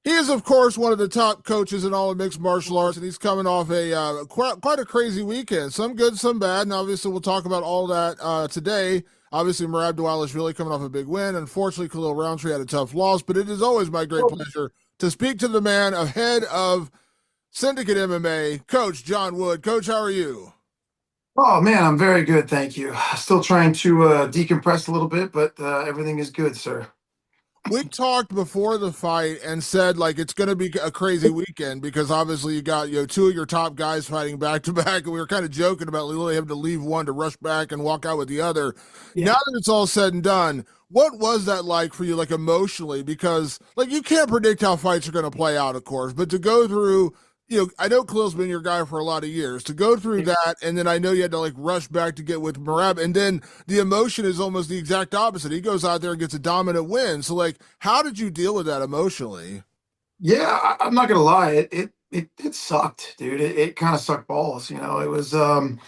He is, of course, one of the top coaches in all of mixed martial arts, and he's coming off a quite a crazy weekend. Some good, some bad, and obviously we'll talk about all that today. Obviously, Merab Dvalishvili coming off a big win. Unfortunately, Khalil Rountree had a tough loss, but it is always my great pleasure to speak to the man ahead of Syndicate MMA, Coach John Wood. Coach, how are you? Oh man, I'm very good, thank you. Still trying to decompress a little bit, but everything is good, sir. We talked before the fight and said like it's going to be a crazy weekend because obviously you got two of your top guys fighting back to back, and we were kind of joking about literally having to leave one to rush back and walk out with the other. Now Yeah. that it's all said and done, what was that like for you, like emotionally? Because like you can't predict how fights are going to play out, of course, but to go through. I know Khalil's been your guy for a lot of years. To go through that, and then I know you had to like rush back to get with Merab, and then the emotion is almost the exact opposite. He goes out there and gets a dominant win. So, like, how did you deal with that emotionally? Yeah, I'm not gonna lie, it sucked, dude. It kind of sucked balls, you know. It was one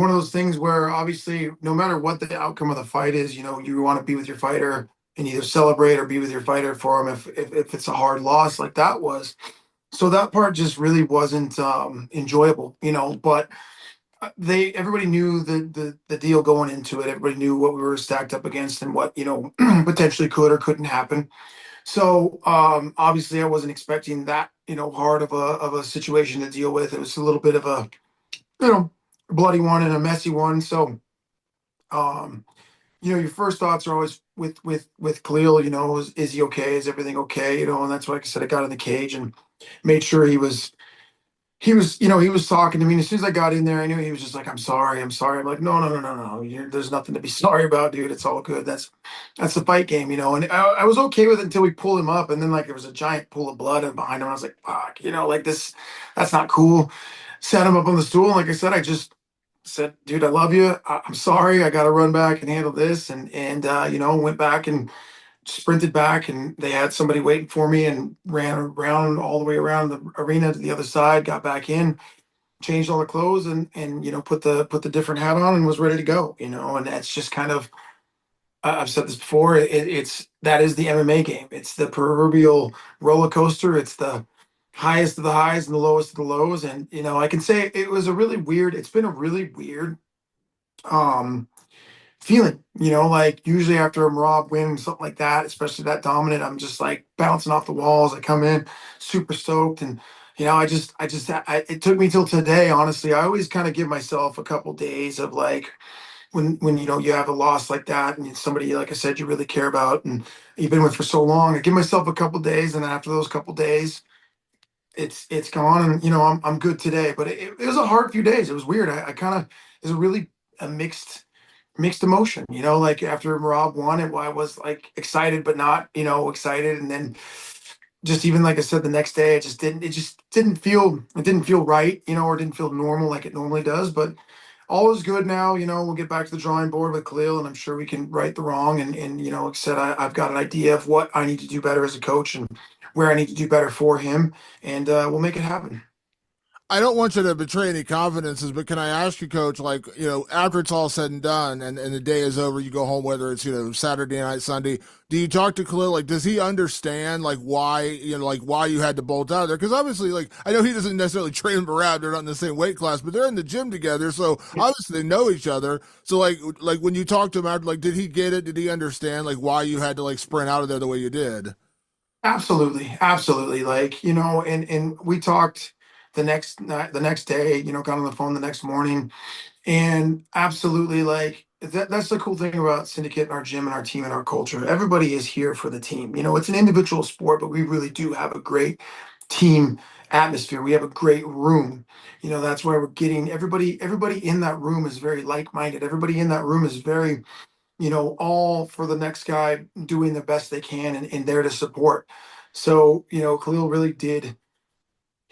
of those things where obviously no matter what the outcome of the fight is, you know, you want to be with your fighter and either celebrate or be with your fighter for him if it's a hard loss like that was. So that part just really wasn't enjoyable, you know, but they everybody knew the deal going into it. Everybody knew what we were stacked up against and what, you know, potentially could or couldn't happen. So obviously I wasn't expecting that, you know, hard of a situation to deal with. It was a little bit of a, you know, bloody one and a messy one. So um, you know, your first thoughts are always with Khalil, you know, is he okay? Is everything okay? You know, and that's why, like I said, I got in the cage and made sure he was, you know, he was talking to me. And as soon as I got in there, I knew he was just like, I'm sorry, I'm sorry. I'm like, no, no, no, no, no. There's nothing to be sorry about, dude. It's all good. That's the fight game, you know. And I was okay with it until we pulled him up, and then like there was a giant pool of blood behind him. I was like, fuck, you know, like this, that's not cool. Sat him up on the stool, and like I said, I just said, dude, I love you. I'm sorry. I got to run back and handle this, and you know, went back and sprinted back, and they had somebody waiting for me and ran around all the way around the arena to the other side, got back in, changed all the clothes, and you know, put the different hat on and was ready to go, you know. And that's just kind of, I've said this before, it's that is the MMA game. It's the proverbial roller coaster. It's the highest of the highs and the lowest of the lows. And you know, I can say it's been a really weird um feeling, you know, like usually after a Rob win, something like that, especially that dominant, I'm just like bouncing off the walls. I come in super stoked, and you know, it took me till today. Honestly, I always kind of give myself a couple days of like when you know you have a loss like that, and it's somebody like I said you really care about and you've been with for so long. I give myself a couple days, and then after those couple days, it's gone, and you know, I'm good today. But it was a hard few days. It was weird. I kind of it was a really a mixed emotion, you know, like after Rob won it, I was like excited, but not, you know, excited. And then just even like I said, the next day, it didn't feel right, you know, or didn't feel normal like it normally does. But all is good now, you know, we'll get back to the drawing board with Khalil, and I'm sure we can right the wrong. And you know, like I said, I've got an idea of what I need to do better as a coach and where I need to do better for him. And we'll make it happen. I don't want you to betray any confidences, but can I ask you, Coach, like, after it's all said and done and the day is over, you go home, whether it's, Saturday night, Sunday, do you talk to Khalil? Like, does he understand, like, why, like, why you had to bolt out there? Because obviously, like, I know he doesn't necessarily train Barab, they're not in the same weight class, but they're in the gym together. So obviously they know each other. So, like when you talk to him after, like, did he get it? Did he understand, like, why you had to, like, sprint out of there the way you did? Absolutely, absolutely. Like, you know, and we talked the next night, the next day, you know, got on the phone the next morning, and absolutely like that's the cool thing about Syndicate and our gym and our team and our culture. Everybody is here for the team. You know, it's an individual sport, but we really do have a great team atmosphere. We have a great room. You know, that's why we're getting everybody in that room is very like-minded. Everybody in that room is very, you know, all for the next guy doing the best they can and there to support. So, you know, Khalil really did,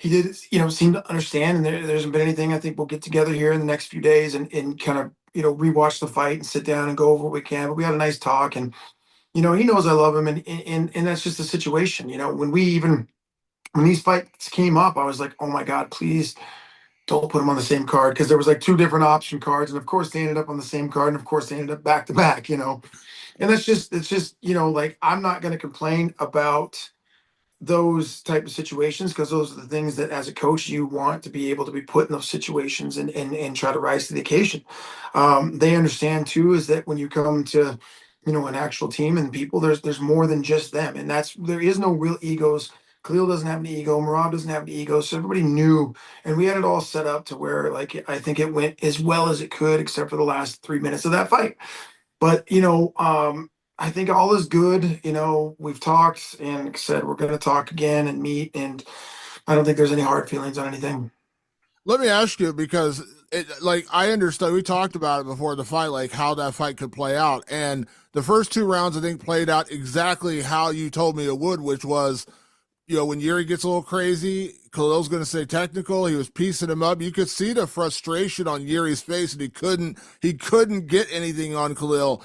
you know, seem to understand. And there hasn't been anything. I think we'll get together here in the next few days and kind of, you know, rewatch the fight and sit down and go over what we can. But we had a nice talk, and, you know, he knows I love him. And that's just the situation. You know, when these fights came up, I was like, oh my God, please don't put them on the same card, because there was like two different option cards. And of course they ended up on the same card. And of course they ended up back to back, you know. And it's just, you know, like I'm not going to complain about those type of situations, because those are the things that as a coach you want to be able to be put in those situations and try to rise to the occasion. They understand too is that when you come to, an actual team and people, there's more than just them, and there is no real egos. Khalil doesn't have an ego. Merab doesn't have an ego. So everybody knew, and we had it all set up to where, like, I think it went as well as it could, except for the last 3 minutes of that fight. But I think all is good. We've talked, and like I said, we're going to talk again and meet, and I don't think there's any hard feelings on anything. Let me ask you because like I understood, we talked about it before the fight, like how that fight could play out, and the first two rounds I think played out exactly how you told me it would, which was when Yuri gets a little crazy, Khalil's going to say technical. He was piecing him up. You could see the frustration on Yuri's face, and he couldn't get anything on Khalil.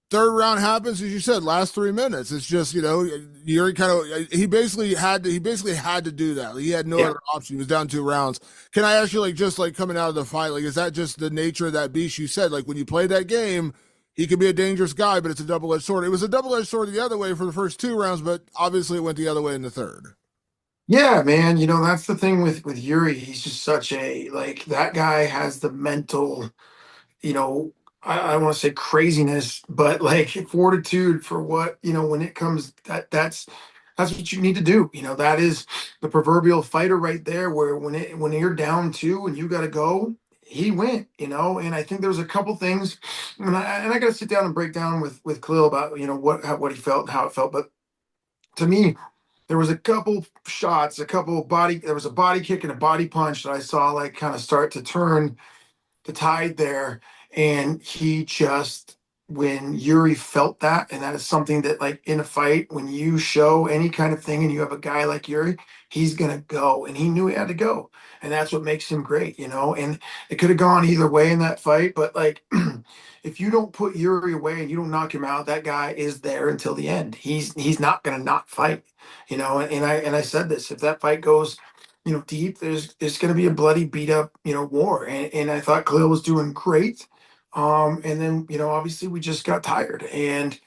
Third round happens, as you said, last 3 minutes. It's just Yuri kind of he basically had to do that. He had no Yeah. other option. He was down 2 rounds. Can I ask you, like, just like coming out of the fight, like, is that just the nature of that beast? You said, like, when you play that game, he can be a dangerous guy, but it's a double-edged sword. It was a double-edged sword the other way for the first 2 rounds, but obviously it went the other way in the third. Yeah, man. That's the thing with Yuri. He's just such a, like, that guy has the mental, you know, I don't want to say craziness, but like fortitude for what, when it comes that's what you need to do. That is the proverbial fighter right there, where when you're down two and you gotta go, he went, and I think there's a couple things, and I gotta sit down and break down with Khalil about, what he felt and how it felt. But to me, there was a couple shots, there was a body kick and a body punch that I saw like kind of start to turn the tide there. And he just, when Yuri felt that, and that is something that, like, in a fight, when you show any kind of thing and you have a guy like Yuri, he's gonna go. And he knew he had to go. And that's what makes him great. And it could have gone either way in that fight, but like if you don't put Yuri away and you don't knock him out, that guy is there until the end. He's not gonna not fight. And I said this, if that fight goes deep, there's going to be a bloody, beat up, war. And I thought Khalil was doing great. And then, obviously we just got tired. And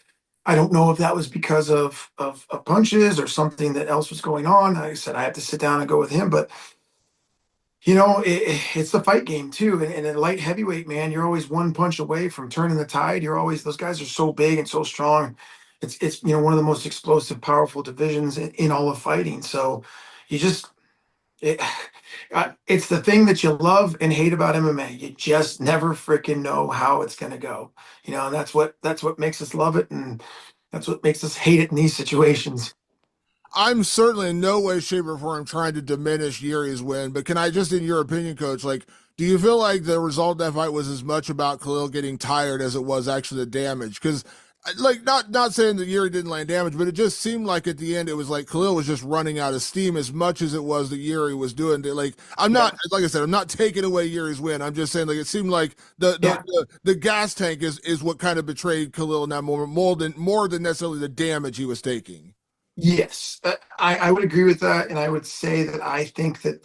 I don't know if that was because of punches or something that else was going on. Like I said, I had to sit down and go with him. But, it's the fight game too. And in light heavyweight, man, you're always one punch away from turning the tide. Those guys are so big and so strong. It's one of the most explosive, powerful divisions in all of fighting. So you just, it, it's the thing that you love and hate about MMA. You just never freaking know how it's gonna go. And that's what makes us love it, and that's what makes us hate it in these situations. I'm certainly in no way, shape, or form trying to diminish Yuri's win, but can I just, in your opinion, coach, like, do you feel like the result of that fight was as much about Khalil getting tired as it was actually the damage? Because, like, not saying that Yuri didn't land damage, but it just seemed like at the end it was like Khalil was just running out of steam as much as it was that Yuri was doing. Like, I'm Yeah, not, like I said, I'm not taking away Yuri's win. I'm just saying, like, it seemed like yeah. the gas tank is what kind of betrayed Khalil in that moment more than necessarily the damage he was taking. Yes, I would agree with that, and I would say that I think that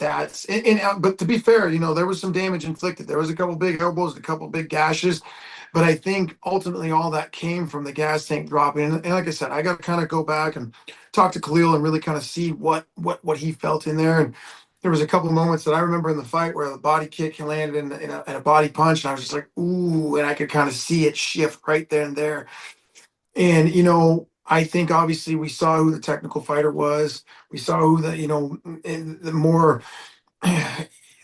but to be fair, there was some damage inflicted. There was a couple big elbows, a couple big gashes, but I think ultimately all that came from the gas tank dropping. And like I said, I got to kind of go back and talk to Khalil and really kind of see what he felt in there. And there was a couple moments that I remember in the fight where the body kick landed in a body punch, and I was just like, ooh, and I could kind of see it shift right then and there. And I think obviously we saw who the technical fighter was. We saw who the more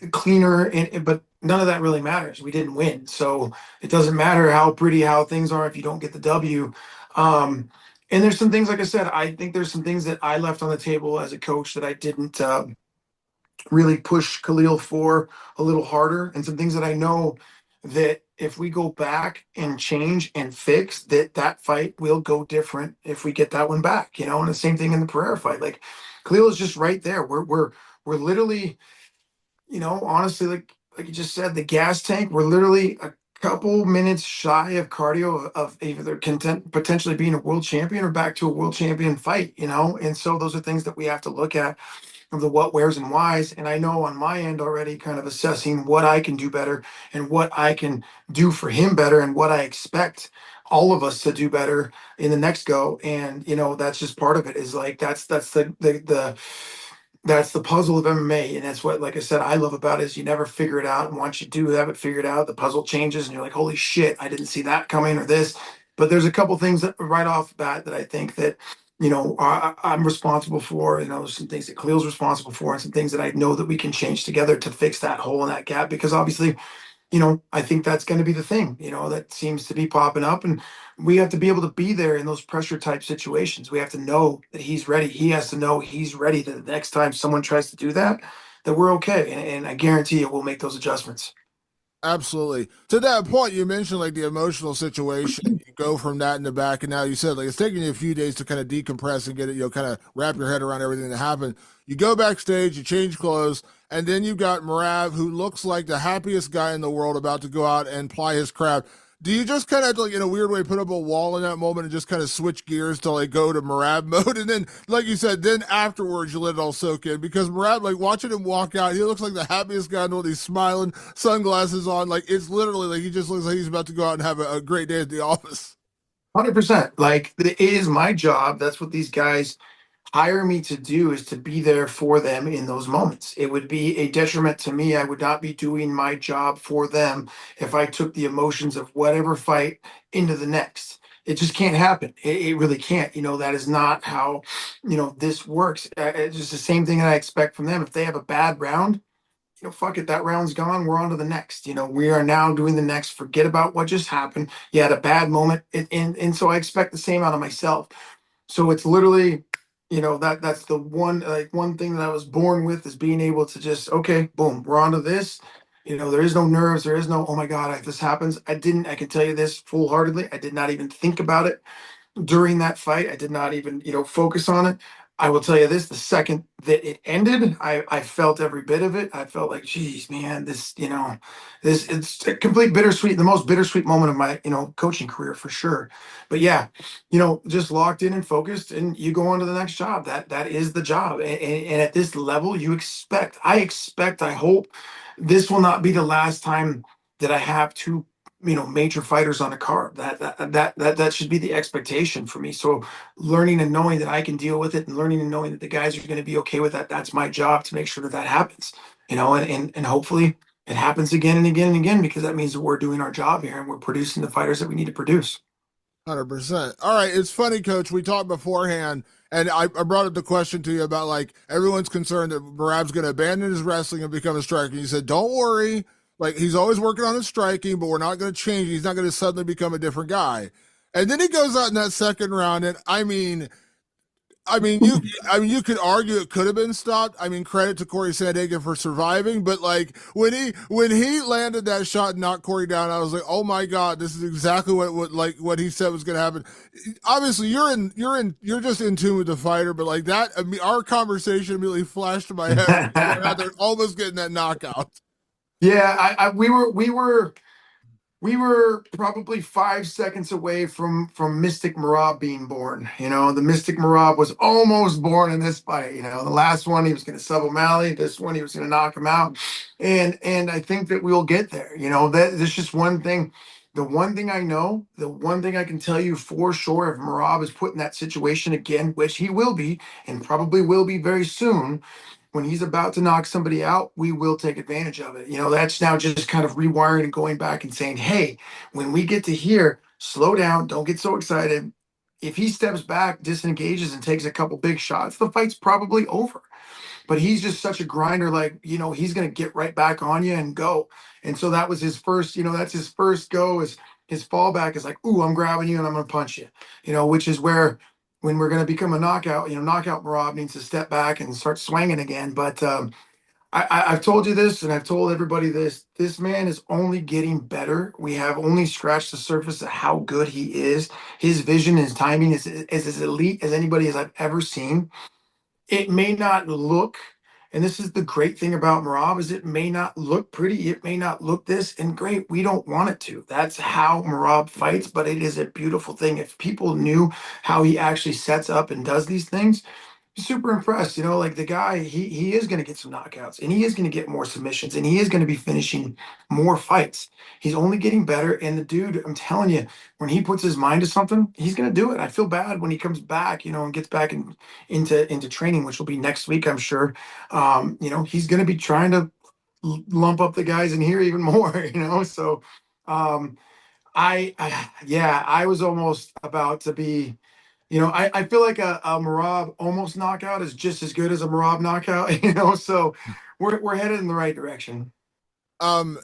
cleaner, but none of that really matters. We didn't win, so it doesn't matter how pretty how things are if you don't get the W. Um, and there's some things, like I said, I think there's some things that I left on the table as a coach that I didn't really push Khalil for a little harder, and some things that I know that if we go back and change and fix, that fight will go different if we get that one back. And the same thing in the Pereira fight. Like, Khalil is just right there. We're literally, honestly, like you just said, the gas tank. We're literally a couple minutes shy of cardio of either content potentially being a world champion or back to a world champion fight. And so those are things that we have to look at, of the what, where's, and whys. And I know on my end already, kind of assessing what I can do better and what I can do for him better and what I expect all of us to do better in the next go. And that's just part of it. Is like that's the that's the puzzle of MMA, and that's what, like I said, I love about it is you never figure it out. And once you do have it figured out, the puzzle changes, and you're like, holy shit, I didn't see that coming or this. But there's a couple things that right off the bat that I think that I'm responsible for. Some things that Khalil's responsible for, and some things that I know that we can change together to fix that hole and that gap. Because obviously, I think that's going to be the thing, that seems to be popping up. And we have to be able to be there in those pressure type situations. We have to know that he's ready. He has to know he's ready that the next time someone tries to do that, that we're okay. And I guarantee you we'll make those adjustments. Absolutely. To that point, you mentioned like the emotional situation. You go from that in the back, and now you said like it's taking you a few days to kind of decompress and get it, kind of wrap your head around everything that happened. You go backstage, you change clothes, and then you got Merab, who looks like the happiest guy in the world, about to go out and ply his craft. Do you just kind of like in a weird way put up a wall in that moment and just kind of switch gears to like go to Merab mode? And then, like you said, then afterwards you let it all soak in because Merab, like watching him walk out, he looks like the happiest guy in the world. He's smiling, sunglasses on. Like it's literally like he just looks like he's about to go out and have a great day at the office. 100%. Like it is my job. That's what these guys hire me to do, is to be there for them in those moments. It would be a detriment to me. I would not be doing my job for them if I took the emotions of whatever fight into the next. It just can't happen. It really can't. That is not how, this works. It's just the same thing that I expect from them. If they have a bad round, fuck it, that round's gone. We're on to the next. We are now doing the next. Forget about what just happened. You had a bad moment. And so I expect the same out of myself. So it's literally, that's the one thing that I was born with, is being able to just, okay, boom, we're on to this. There is no nerves, there is no, oh my God, if this happens, I can tell you this full heartedly, I did not even think about it during that fight. I did not even, focus on it. I will tell you this, the second that it ended, I felt every bit of it. I felt like, geez, man, it's a complete bittersweet, the most bittersweet moment of my, coaching career for sure. But yeah, just locked in and focused, and you go on to the next job. That is the job. And at this level, I hope this will not be the last time that I have two major fighters on a card. That should be the expectation for me. So learning and knowing that I can deal with it, and learning and knowing that the guys are going to be okay with that, that's my job, to make sure that that happens. And hopefully it happens again and again and again, because that means that we're doing our job here and we're producing the fighters that we need to produce. 100%. All right. It's funny, coach. We talked beforehand, and I brought up the question to you about like everyone's concerned that Barab's going to abandon his wrestling and become a striker. You said, don't worry. Like he's always working on his striking, but we're not going to change. He's not going to suddenly become a different guy. And then he goes out in that second round, and you could argue it could have been stopped. I mean, credit to Cory Sandhagen for surviving, but like when he landed that shot and knocked Cory down, I was like, oh my god, this is exactly what he said was going to happen. Obviously, you're just in tune with the fighter, but like that, I mean, our conversation immediately flashed in my head. They're almost getting that knockout. Yeah, we were probably 5 seconds away from Mystic Marab being born. The Mystic Marab was almost born in this fight. The last one he was going to sub O'Malley. This one he was going to knock him out, and I think that we'll get there. That there's just one thing. The one thing I know, the one thing I can tell you for sure, if Marab is put in that situation again, which he will be, and probably will be very soon, when he's about to knock somebody out, we will take advantage of it. That's now just kind of rewiring and going back and saying, hey, when we get to here, slow down, don't get so excited. If he steps back, disengages, and takes a couple big shots, the fight's probably over. But he's just such a grinder, like, he's going to get right back on you and go. And so that was his first, that's his first go, is his fallback is like, ooh, I'm grabbing you and I'm going to punch you, which is where, when we're going to become a knockout, knockout Marab needs to step back and start swinging again. But I've told you this, and I've told everybody this. This man is only getting better. We have only scratched the surface of how good he is. His vision, his timing is as elite as anybody as I've ever seen. It may not look, and this is the great thing about Merab, is it may not look pretty, it may not look this, and great, we don't want it to. That's how Merab fights, but it is a beautiful thing. If people knew how he actually sets up and does these things, super impressed. You know, like the guy, he is going to get some knockouts, and he is going to get more submissions, and he is going to be finishing more fights. He's only getting better, and the dude, I'm telling you, when he puts his mind to something, he's going to do it. I feel bad when he comes back, you know, and gets back into training, which will be next week, I'm sure. You know, he's going to be trying to lump up the guys in here even more. You know, so um, yeah, I was almost about to be. You know, I feel like a Merab almost knockout is just as good as a Merab knockout, you know, so we're headed in the right direction. Um,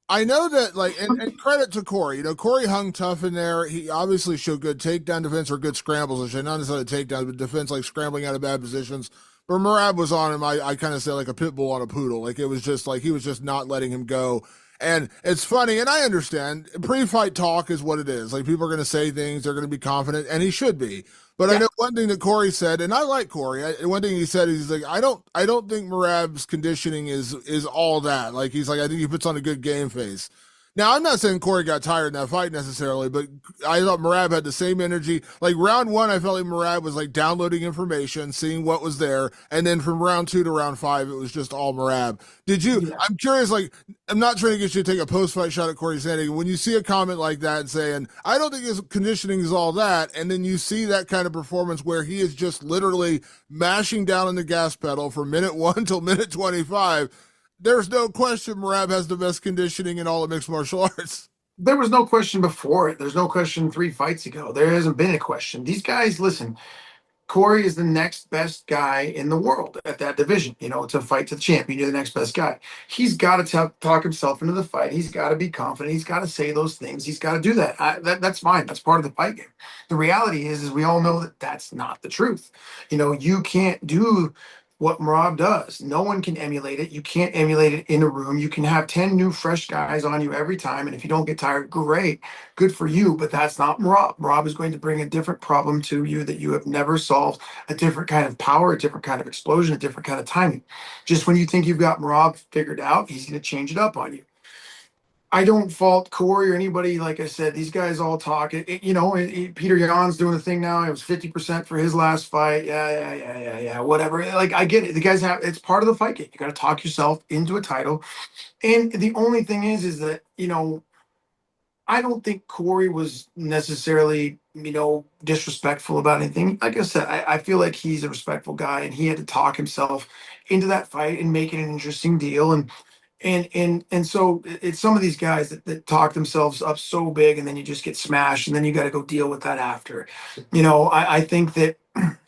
I know that, like, and credit to Cory. You know, Cory hung tough in there. He obviously showed good takedown defense or good scrambles. I should not necessarily takedowns, but defense, like scrambling out of bad positions. But Merab was on him. I kind of say like a pit bull on a poodle. Like it was just like he was just not letting him go. And it's funny, and I understand pre-fight talk is what it is. Like people are going to say things, they're going to be confident, and he should be. But I Yeah. know one thing that Cory said, and I like Cory. One thing he said is he's like, I don't think Merab's conditioning is all that. Like he's like, I think he puts on a good game face. Now, I'm not saying Cory got tired in that fight necessarily, but I thought Merab had the same energy. Like round one, I felt like Merab was like downloading information, seeing what was there, and then from round two to round five, it was just all Merab. Did you? Yeah. I'm curious. Like, I'm not trying to get you to take a post-fight shot at Cory Sandhagen. When you see a comment like that and saying, "I don't think his conditioning is all that," and then you see that kind of performance where he is just literally mashing down on the gas pedal from minute one till minute 25, there's no question Merab has the best conditioning in all of mixed martial arts. There was no question before it. There's no question 3 fights ago. There hasn't been a question. These guys, listen, Cory is the next best guy in the world at that division, you know, to fight to the champion. You're the next best guy. He's got to talk himself into the fight. He's got to be confident. He's got to say those things. He's got to do that. That's fine. That's part of the fight game. The reality is we all know that that's not the truth. You know, you can't do what Merab does. No one can emulate it. You can't emulate it in a room. You can have 10 new fresh guys on you every time. And if you don't get tired, great, good for you. But that's not Merab. Merab is going to bring a different problem to you that you have never solved, a different kind of power, a different kind of explosion, a different kind of timing. Just when you think you've got Merab figured out, he's going to change it up on you. I don't fault Cory or anybody. Like I said, these guys all talk. You know, Petr Yan's doing a thing now. It was 50% for his last fight. Yeah. Whatever. Like I get it. The guys have. It's part of the fight game. You got to talk yourself into a title. And the only thing is that you know, I don't think Cory was necessarily disrespectful about anything. Like I said, I feel like he's a respectful guy, and he had to talk himself into that fight and make it an interesting deal. And so it's some of these guys that talk themselves up so big, and then you just get smashed, and then you got to go deal with that after. You know, I think that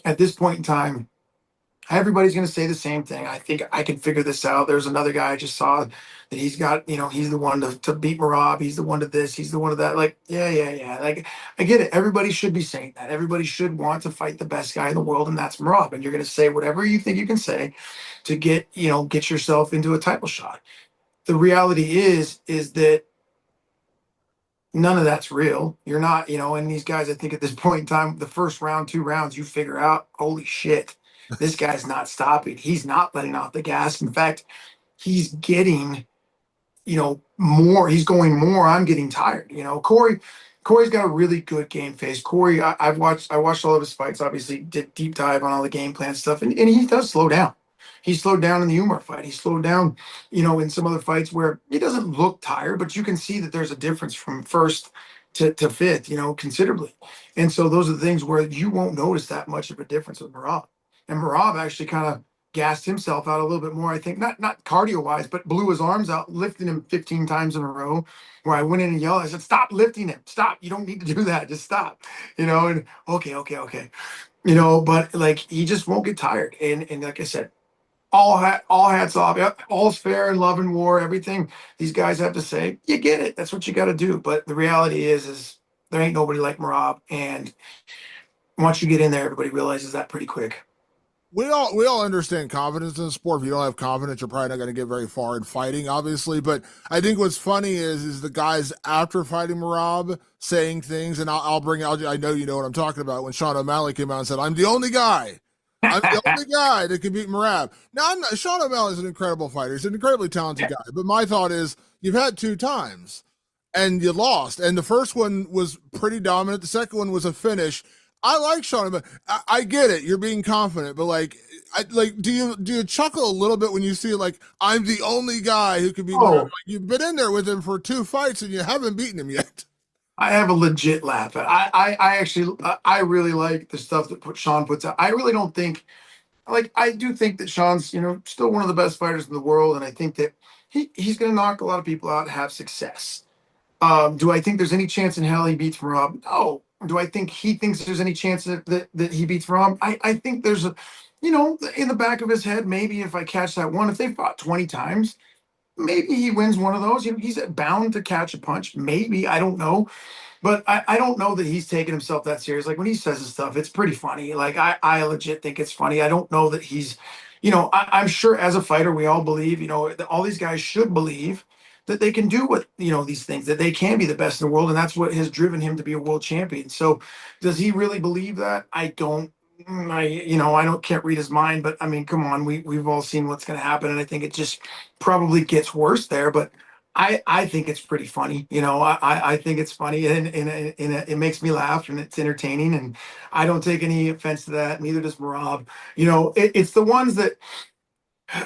at this point in time, everybody's going to say the same thing. I think I can figure this out. There's another guy I just saw that he's got, he's the one to beat Merab. He's the one to this. He's the one to that. Like, yeah. Like, I get it. Everybody should be saying that. Everybody should want to fight the best guy in the world, and that's Merab. And you're going to say whatever you think you can say to get yourself into a title shot. The reality is that none of that's real. You're not, and these guys, I think at this point in time, the first round, 2 rounds, you figure out, holy shit, this guy's not stopping. He's not letting off the gas. In fact, he's getting, more. He's going more. I'm getting tired. Cory's got a really good game face. Cory, I watched all of his fights, obviously did deep dive on all the game plan stuff, and he does slow down. He slowed down in the Umar fight. He slowed down, in some other fights where he doesn't look tired, but you can see that there's a difference from first to fifth, considerably. And so those are the things where you won't notice that much of a difference with Merab. And Merab actually kind of gassed himself out a little bit more, I think, not cardio wise, but blew his arms out, lifting him 15 times in a row. Where I went in and yelled, I said, "Stop lifting him! Stop! You don't need to do that. Just stop." And okay. But like he just won't get tired. And like I said, all hats off. Yep, all's fair in love and war. Everything these guys have to say, you get it. That's what you got to do. But the reality is there ain't nobody like Merab, and once you get in there, everybody realizes that pretty quick. We all understand confidence in the sport. If you don't have confidence, you're probably not going to get very far in fighting, obviously. But I think what's funny is the guys after fighting Merab saying things, and I know you know what I'm talking about. When Sean O'Malley came out and said, "I'm the only guy. I'm the only guy that can beat Merab." Now, Sean O'Malley is an incredible fighter. He's an incredibly talented guy. But my thought is, you've had 2 times, and you lost. And the first one was pretty dominant. The second one was a finish. I like Sean, but I get it. You're being confident, but like, do you chuckle a little bit when you see like I'm the only guy who could beat Merab? Like, Oh, you've been in there with him for two fights and you haven't beaten him yet. I have a legit laugh. I actually, I really like the stuff that Sean puts out. I really don't think, like, I do think that Sean's, still one of the best fighters in the world, and I think that he's going to knock a lot of people out and have success. Do I think there's any chance in hell he beats Merab? No. Do I think he thinks there's any chance that he beats Merab? I think there's a, in the back of his head, maybe if I catch that one, if they fought 20 times, maybe he wins one of those. He's bound to catch a punch. Maybe, I don't know. But I don't know that he's taking himself that serious. Like when he says his stuff, it's pretty funny. Like I legit think it's funny. I don't know that he's, I'm sure as a fighter, we all believe, that all these guys should believe that they can do what, these things, that they can be the best in the world. And that's what has driven him to be a world champion. So does he really believe that? I don't. I don't can't read his mind, but I mean, come on, we've all seen what's going to happen, and I think it just probably gets worse there. But I think it's pretty funny. I think it's funny, and it makes me laugh, and it's entertaining, and I don't take any offense to that. Neither does Marab. It's the ones that,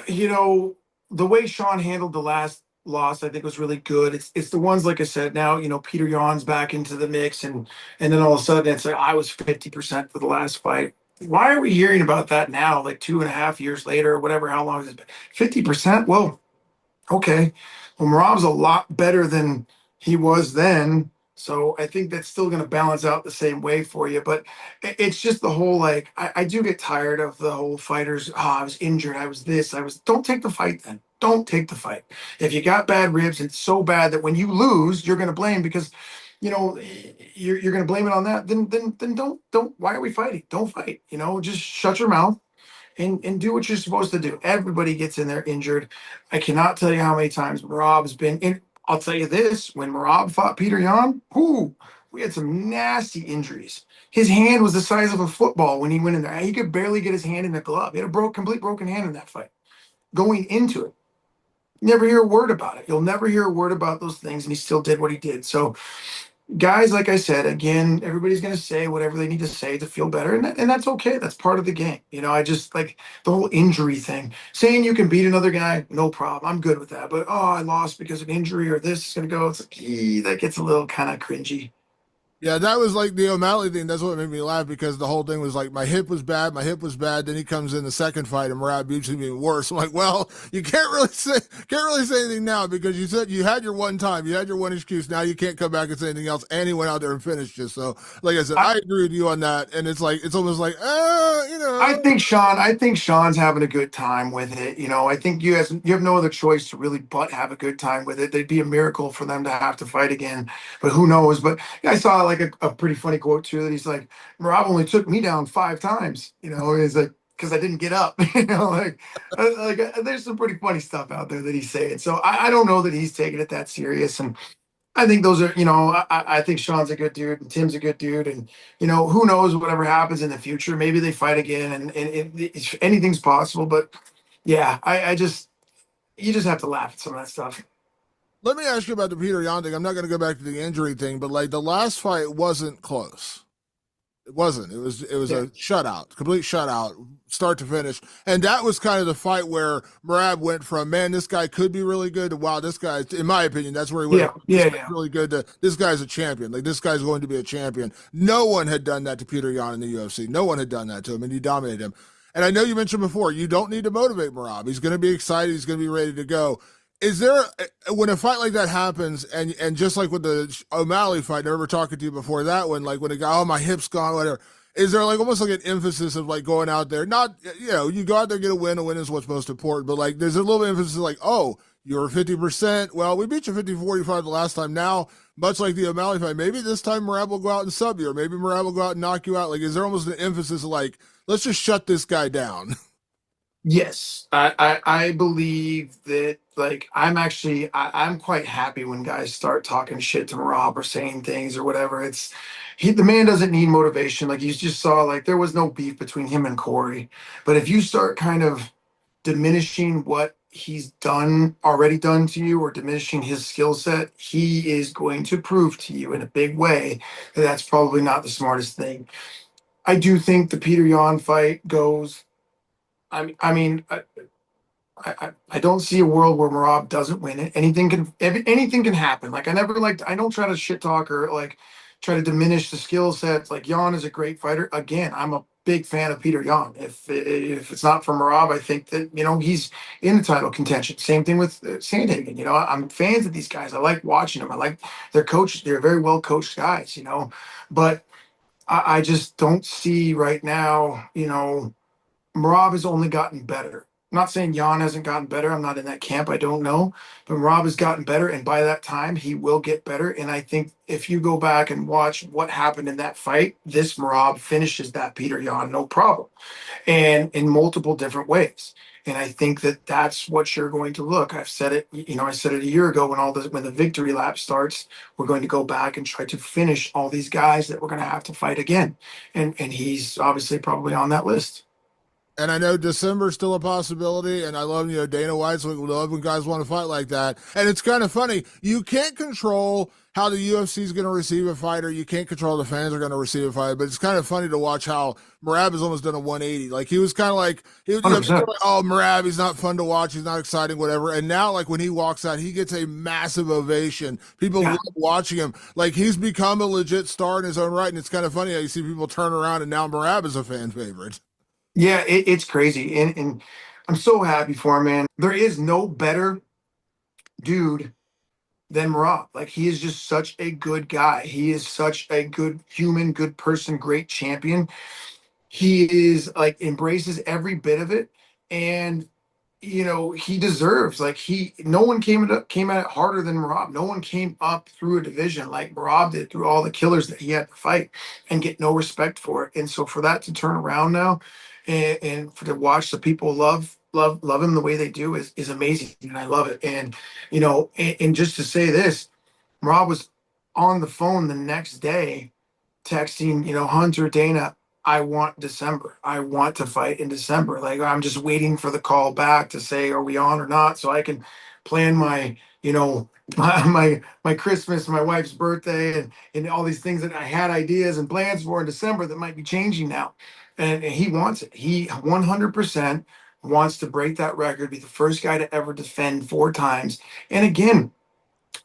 you know, the way Sean handled the last loss, I think was really good. It's the ones, like I said, now, Petr Yan's back into the mix, and then all of a sudden it's like I was 50% for the last fight. Why are we hearing about that now, like 2.5 years later, or whatever, how long has it been? 50%? Well, okay. Well, Marab's a lot better than he was then. So I think that's still going to balance out the same way for you. But it's just the whole, like, I do get tired of the whole fighters. Oh, I was injured. I was this. Don't take the fight then. Don't take the fight. If you got bad ribs, it's so bad that when you lose, you're going to blame because, you're going to blame it on that. Then don't. Why are we fighting? Don't fight. Just shut your mouth and do what you're supposed to do. Everybody gets in there injured. I cannot tell you how many times Merab's been in. I'll tell you this: when Merab fought Petr Yan, we had some nasty injuries. His hand was the size of a football when he went in there. He could barely get his hand in the glove. He had a complete broken hand in that fight. Going into it, you never hear a word about it. You'll never hear a word about those things, and he still did what he did. So guys, like I said, again, everybody's going to say whatever they need to say to feel better, and that's okay. That's part of the game. I just like the whole injury thing. Saying you can beat another guy, no problem. I'm good with that. But oh, I lost because of injury, or this is going to go. It's like, that gets a little kind of cringy. Yeah, that was like the O'Malley thing. That's what made me laugh because the whole thing was like my hip was bad, my hip was bad. Then he comes in the second fight and Merab beats him even worse. I'm like, well, you can't really say anything now because you said you had your one time, you had your one excuse. Now you can't come back and say anything else. And he went out there and finished you. So, like I said, I, I agree with you on that. And it's almost like, I think Sean's having a good time with it. I think you have no other choice to really but have a good time with it. It'd be a miracle for them to have to fight again, but who knows? But I saw like a pretty funny quote too that he's like, Rob only took me down 5 times. He's like, because I didn't get up. There's some pretty funny stuff out there that he's saying. So I don't know that he's taking it that serious, and I think those are, I think Sean's a good dude and Tim's a good dude. And, who knows whatever happens in the future. Maybe they fight again and anything's possible. But yeah, you just have to laugh at some of that stuff. let me ask you about the Petr Yan thing. I'm not going to go back to the injury thing, but like the last fight wasn't close. It wasn't. It was Yeah. a shutout, complete shutout, start to finish. And that was kind of the fight where Merab went from, man, this guy could be really good to, wow, this guy, in my opinion, that's where he went. Yeah. This Yeah. guy's Yeah. really good to, this guy's a champion. Like this guy's going to be a champion. No one had done that to Petr Yan in the UFC. No one had done that to him, and he dominated him. And I know you mentioned before, you don't need to motivate Merab. He's going to be excited. He's going to be ready to go. Is there when a fight like that happens, and just like with the O'Malley fight, I remember talking to you before that one, like when a guy, oh my hip's gone, whatever. Is there like almost like an emphasis of like going out there, not you go out there get a win is what's most important, but like there's a little bit of emphasis like, oh, you're 50%. Well, we beat you 50-45 the last time. Now, much like the O'Malley fight, maybe this time Merab will go out and sub you, or maybe Merab will go out and knock you out. Like, is there almost an emphasis of like, let's just shut this guy down? Yes, I believe that. Like, I'm quite happy when guys start talking shit to Rob or saying things or whatever. The man doesn't need motivation. Like, you just saw, like, there was no beef between him and Corey. But if you start kind of diminishing what he's already done to you, or diminishing his skill set, he is going to prove to you in a big way that that's probably not the smartest thing. I do think the Peter Yan fight goes. I don't see a world where Merab doesn't win it. Anything can happen. Like I don't try to shit talk or like try to diminish the skill sets. Like Yan is a great fighter. Again, I'm a big fan of Peter Yan. If it's not for Merab, I think that he's in the title contention. Same thing with Sandhagen. I'm fans of these guys. I like watching them. I like their coach. They're very well coached guys. But I just don't see right now. Merab has only gotten better. I'm not saying Jan hasn't gotten better. I'm not in that camp. I don't know. But Merab has gotten better. And by that time, he will get better. And I think if you go back and watch what happened in that fight, this Merab finishes that Peter Yan, no problem. And in multiple different ways. And I think that that's what you're going to look. I've said it, I said it a year ago when the victory lap starts, we're going to go back and try to finish all these guys that we're going to have to fight again. And he's obviously probably on that list. And I know December's still a possibility, and I love, Dana White's we love when guys want to fight like that. And it's kind of funny. You can't control how the UFC is going to receive a fighter. You can't control the fans are going to receive a fighter. But it's kind of funny to watch how Merab has almost done a 180. Like he was kind of like, oh, Merab, he's not fun to watch. He's not exciting, whatever. And now, like when he walks out, he gets a massive ovation. People love watching him. Like he's become a legit star in his own right. And it's kind of funny how you see people turn around and now Merab is a fan favorite. Yeah, it's crazy. And I'm so happy for him, man. There is no better dude than Merab. Like he is just such a good guy. He is such a good human, good person, great champion. He is like embraces every bit of it. And he deserves like he no one came at it harder than Merab. No one came up through a division like Merab did through all the killers that he had to fight and get no respect for it. And so for that to turn around now and for to watch the people love him the way they do is amazing. And I love it. And and just to say this, Merab was on the phone the next day texting, Hunter, Dana, I want December. I want to fight in December. Like I'm just waiting for the call back to say, are we on or not? So I can plan my, my Christmas, my wife's birthday, and all these things that I had ideas and plans for in December that might be changing now. And he wants it. He 100% wants to break that record, be the first guy to ever defend 4 times. And again,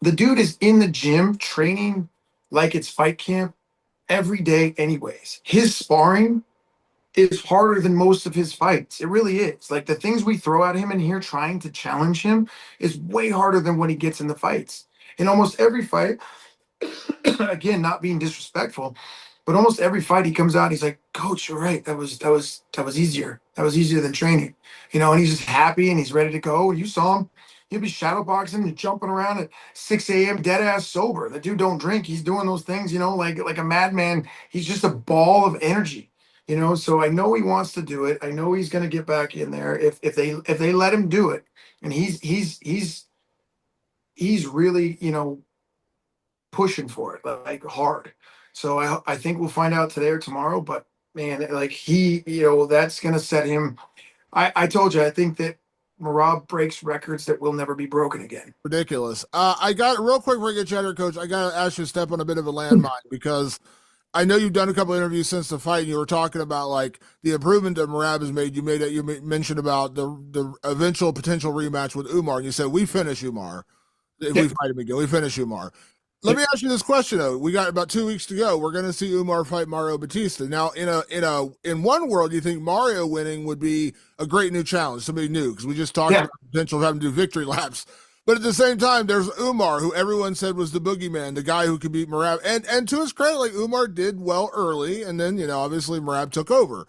the dude is in the gym training like it's fight camp every day anyways. His sparring is harder than most of his fights. It really is. Like the things we throw at him in here trying to challenge him is way harder than what he gets in the fights. In almost every fight, again, not being disrespectful, but almost every fight he comes out, he's like, "Coach, you're right. That was easier. That was easier than training." And he's just happy and he's ready to go. You saw him. He'll be shadowboxing and jumping around at 6 a.m. dead ass sober. The dude don't drink. He's doing those things, like a madman. He's just a ball of energy. So I know he wants to do it. I know he's gonna get back in there if they let him do it. And he's really, pushing for it like hard. So I think we'll find out today or tomorrow. But man, like that's gonna set him. I told you I think that Merab breaks records that will never be broken again. Ridiculous. I got real quick before we get Cheddar, Coach. I got to ask you to step on a bit of a landmine because I know you've done a couple of interviews since the fight, and you were talking about like the improvement that Merab has made. You mentioned about the eventual potential rematch with Umar, and you said we finish Umar if we fight him again. We finish Umar. Let me ask you this question though. We got about 2 weeks to go. We're going to see Umar fight Mario Batista. Now, in one world, you think Mario winning would be a great new challenge, somebody new, because we just talked about the potential of having to do victory laps. But at the same time, there's Umar, who everyone said was the boogeyman, the guy who could beat Merab. And to his credit, like Umar did well early, and then obviously Merab took over.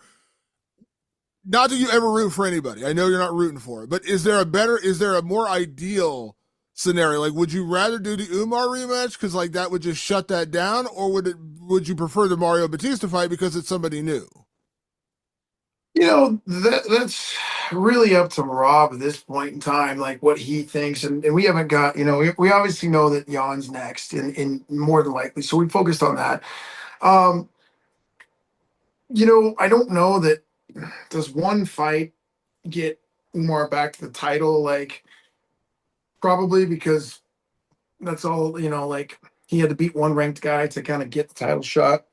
Not that you ever root for anybody. I know you're not rooting for it, but is there a more ideal scenario? Like, would you rather do the Umar rematch because like that would just shut that down, or would you prefer the Mario Batista fight because it's somebody new? That's really up to Rob at this point in time, like what he thinks, and we haven't got, we obviously know that Jan's next, and more than likely, so we focused on that. Um, I don't know that does one fight get Umar back to the title, like probably because that's all, like he had to beat one ranked guy to kind of get the title shot.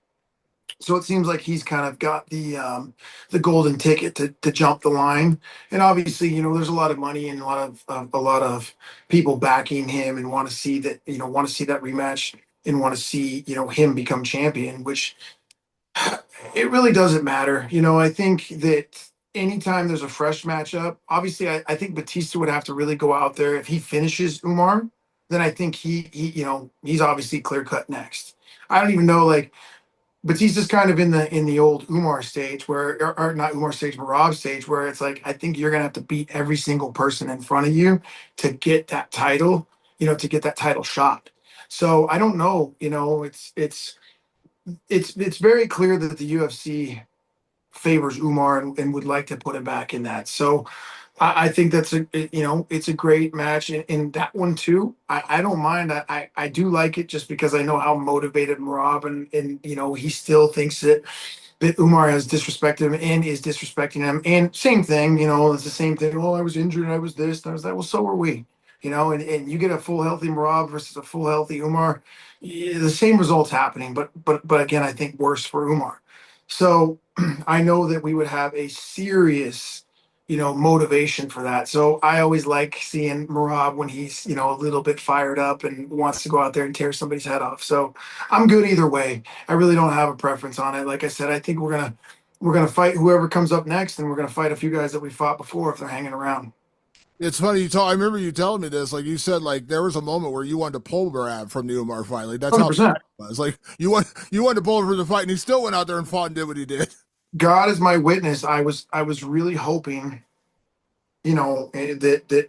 So it seems like he's kind of got the golden ticket to jump the line. And obviously, there's a lot of money and a lot of people backing him and want to see that, want to see that rematch and want to see, him become champion, which it really doesn't matter. I think that anytime there's a fresh matchup, obviously I think Batista would have to really go out there. If he finishes Umar, then I think he's obviously clear cut next. I don't even know, like, Batista's kind of in the old Umar stage where, or not Umar stage, Merab stage, where it's like I think you're gonna have to beat every single person in front of you to get that title, to get that title shot. So I don't know, it's very clear that the UFC favors Umar and would like to put him back in that. So I think it's a great match in that one too. I don't mind. I do like it just because I know how motivated Merab and he still thinks that Umar has disrespected him and is disrespecting him. And same thing, it's the same thing. Oh, I was injured, I was this, and I was that. Well, so were we, and you get a full healthy Merab versus a full healthy Umar, the same results happening, but again, I think worse for Umar. So I know that we would have a serious, motivation for that. So I always like seeing Merab when he's, a little bit fired up and wants to go out there and tear somebody's head off. So I'm good either way. I really don't have a preference on it. Like I said, I think we're gonna fight whoever comes up next, and we're gonna fight a few guys that we fought before if they're hanging around. It's funny I remember you telling me this. Like you said, like there was a moment where you wanted to pull Merab from the Umar fight. Like that's how 100%. it was. Like you wanted to pull him from the fight, and he still went out there and fought and did what he did. God is my witness. I was really hoping, that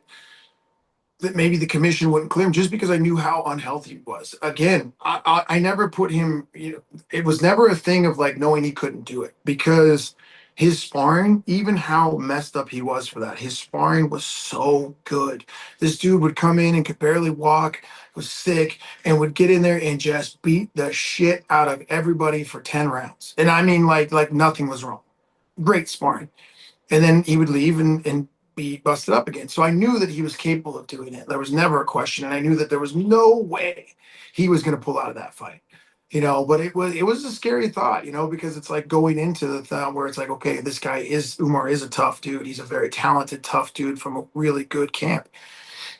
maybe the commission wouldn't clear him just because I knew how unhealthy he was. Again, I never put him, it was never a thing of like knowing he couldn't do it because his sparring, even how messed up he was for that, his sparring was so good. This dude would come in and could barely walk, was sick, and would get in there and just beat the shit out of everybody for 10 rounds. And I mean, like nothing was wrong. Great sparring, and then he would leave and be busted up again. So I knew that he was capable of doing it. There was never a question, and I knew that there was no way he was going to pull out of that fight. But it was a scary thought, because it's like going into the thought where it's like, okay, this guy is Umar is a tough dude. He's a very talented, tough dude from a really good camp.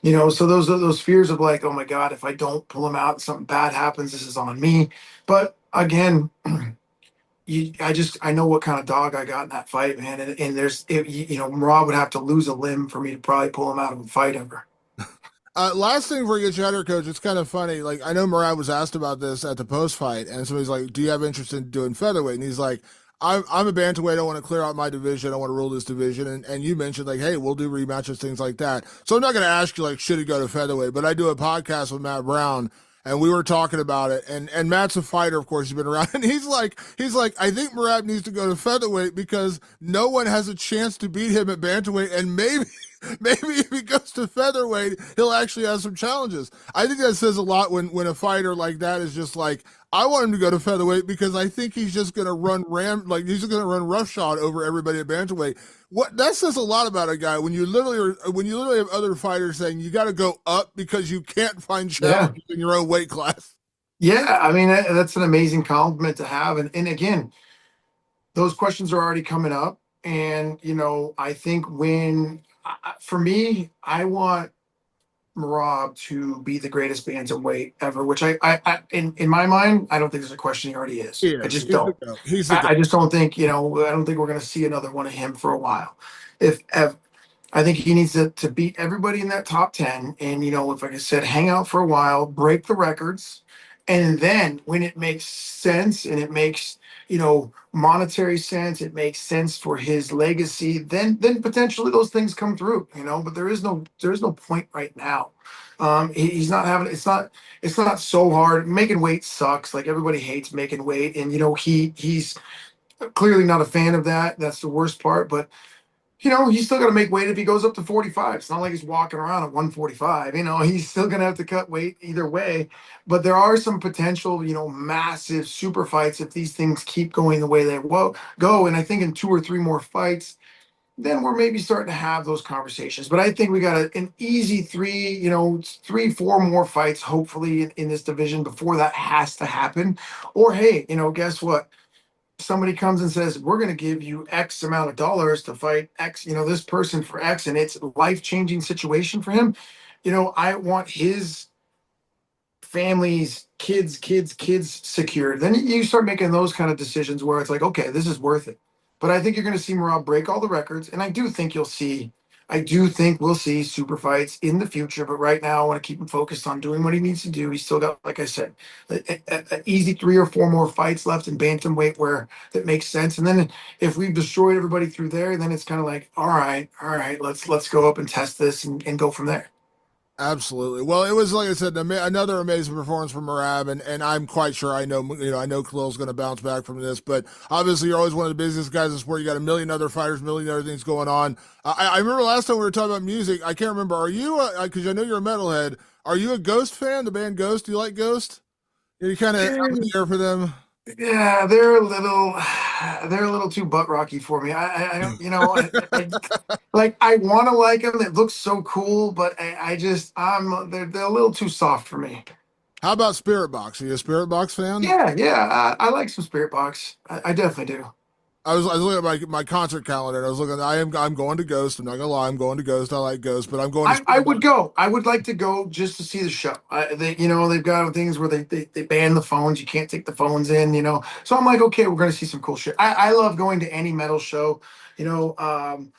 So those are those fears of like, oh my God, if I don't pull him out, something bad happens. This is on me. But again, I know what kind of dog I got in that fight, man. And Rob would have to lose a limb for me to probably pull him out of a fight ever. Last thing before you get your header, coach, it's kind of funny. Like I know Merab was asked about this at the post fight, and somebody's like, "Do you have interest in doing featherweight?" And he's like, "I'm a bantamweight. I want to clear out my division. I want to rule this division." And you mentioned like, "Hey, we'll do rematches, things like that." So I'm not going to ask you like, should he go to featherweight? But I do a podcast with Matt Brown, and we were talking about it. And Matt's a fighter, of course. He's been around, and he's like, I think Merab needs to go to featherweight because no one has a chance to beat him at bantamweight, and maybe if he goes to featherweight, he'll actually have some challenges. I think that says a lot when a fighter like that is just like, I want him to go to featherweight because I think he's just going to he's just going to run roughshod over everybody at bantamweight. What that says a lot about a guy when you literally have other fighters saying you got to go up because you can't find Yeah. challenges in your own weight class. Yeah. I mean, that's an amazing compliment to have. And again, those questions are already coming up. And, I think for me, I want Merab to be the greatest bantamweight ever, which in my mind, I don't think there's a question he already is. He I is. just He's the don't. goat. He's the I, goat. I just don't think, I don't think we're going to see another one of him for a while. If I think he needs to beat everybody in that top 10 and, if like I said, hang out for a while, break the records. And then when it makes sense and it makes, monetary sense, it makes sense for his legacy, then potentially those things come through, but there is no point right now. He's not having it's not so hard. Making weight sucks. Like everybody hates making weight. And he's clearly not a fan of that. That's the worst part. But he's still got to make weight if he goes up to 45. It's not like he's walking around at 145. He's still going to have to cut weight either way. But there are some potential, massive super fights if these things keep going the way they go. And I think in 2 or 3 more fights, then we're maybe starting to have those conversations. But I think we got an easy 3, 4 more fights, hopefully, in this division before that has to happen. Or, hey, guess what? somebody comes and says, we're going to give you X amount of dollars to fight X, this person for X, and it's a life-changing situation for him, I want his families, kids secured. Then you start making those kind of decisions where it's like, okay, this is worth it. But I think you're going to see Merab break all the records, and I do think we'll see super fights in the future. But right now, I want to keep him focused on doing what he needs to do. He's still got, like I said, a easy 3 or 4 more fights left in bantamweight where that makes sense. And then if we've destroyed everybody through there, then it's kind of like, all right, let's go up and test this and go from there. Absolutely. Well, it was like I said, another amazing performance from Merab, and I'm quite sure I know Khalil's going to bounce back from this. But obviously, you're always one of the busiest guys in sport. You got a million other fighters, a million other things going on. I remember last time we were talking about music. I can't remember. Are you? Because I know you're a metalhead. Are you a Ghost fan? The band Ghost. Do you like Ghost? You kind of up in the air for them. Yeah, they're a little too butt rocky for me. I don't, like I want to like them. It looks so cool, but they're a little too soft for me. How about Spirit Box? Are you a Spirit Box fan? Yeah. I like some Spirit Box. I definitely do. I was looking at my concert calendar and I was looking. I'm going to Ghost. I'm not gonna lie. I'm going to Ghost. I like Ghost, but I'm going to I Spirit would Box. go. I would like to go just to see the show. They've got things where they ban the phones. You can't take the phones in. So I'm like, okay, we're gonna see some cool shit. I love going to any metal show. You know,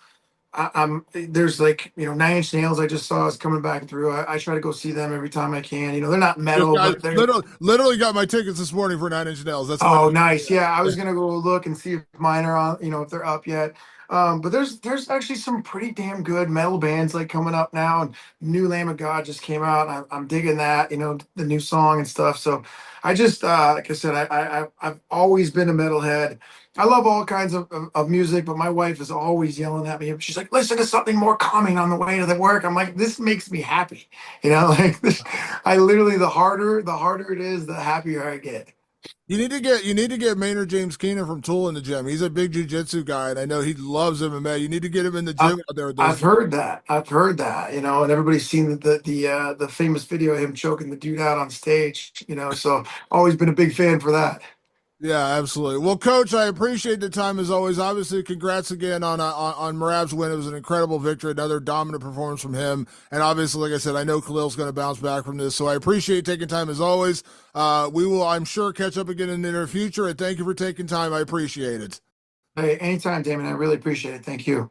there's like 9 Inch Nails I just saw is coming back through. I try to go see them every time I can. They're not Dude, metal, I but they're literally got my tickets this morning for 9 Inch Nails. That's my oh nice. Yeah, I was gonna go look and see if mine are on, if they're up yet. But there's actually some pretty damn good metal bands like coming up now, and New Lamb of God just came out. I'm digging that, the new song and stuff. So I just like I said, I've always been a metalhead. I love all kinds of music, but my wife is always yelling at me. She's like, listen to something more calming on the way to the work. I'm like, this makes me happy. Like this, I literally, the harder it is, the happier I get. You need to get Maynard James Keenan from Tool in the gym. He's a big jujitsu guy, and I know he loves MMA. You need to get him in the I, gym out there with those I've guys. heard that. And everybody's seen the famous video of him choking the dude out on stage. So always been a big fan for that. Yeah, absolutely. Well, Coach, I appreciate the time as always. Obviously, congrats again on Merab's win. It was an incredible victory, another dominant performance from him. And obviously, like I said, I know Khalil's going to bounce back from this, so I appreciate taking time as always. We will, I'm sure, catch up again in the near future. And thank you for taking time. I appreciate it. Hey, anytime, Damon. I really appreciate it. Thank you.